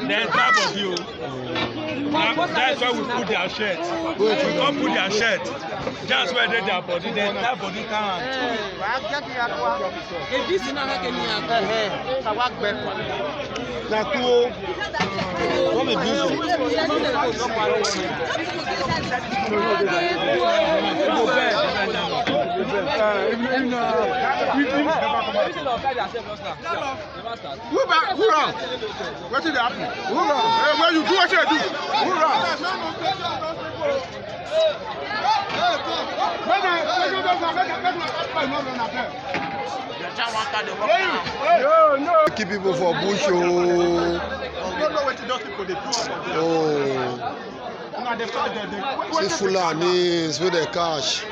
entire body. That's why we put their shirt. We don't put their shirt. That's why they their body. The entire body can't. Who wrong? What did happen? Who wrong? When you do what you do, who wrong? No. Keep people for bush. Oh. See Fulani with the cash.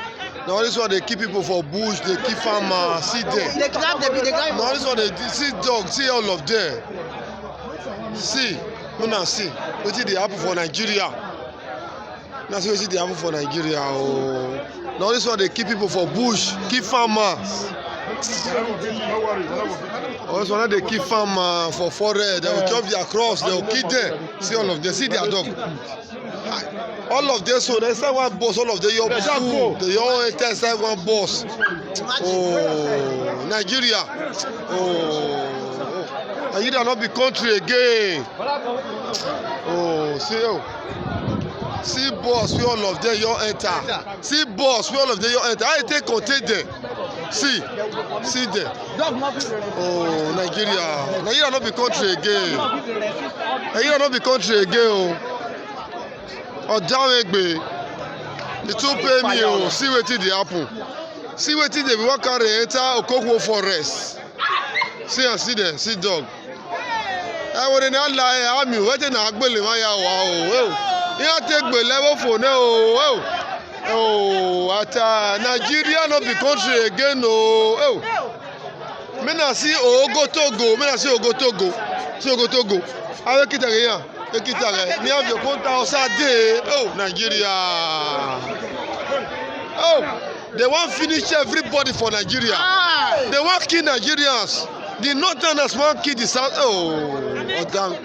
Now this one they keep people for bush, they keep farmers, see them. They grab them, they grab them. Now this one they see dogs, see all of them. See, now see, what did they happen for Nigeria? Now see what did they happen for Nigeria? Oh. Now this one they keep people for bush, keep farmers. Oh, this one they keep farmers for forest, they will chop their crops, they will kill them. See all of them, see their dog. All of them, so they say one boss, all of them, your food, they all enter inside one boss. Oh, Nigeria. Oh, Nigeria not be country again. Oh, see boss, we all of them, you enter. See boss, we all of them, you enter. I take contain them. See them. Oh, Nigeria not be country again. Nigeria not be country again. Oh, down Egbe, the two pay me. Oh, see what did happen. See what did they walk out and enter Okokwo forest. See them, see dog. I would not lie. I'm you. What in Agbe my wow. You take the level for now. Oh, at Nigeria not the country again. Oh. Me na see Ogo Togo. See Ogo Togo. I will keep again. Me have your contact outside there. Oh, Nigeria. Oh, they want to finish everybody for Nigeria. They want to kill Nigerians. The northerners want to kill the south. Oh, damn.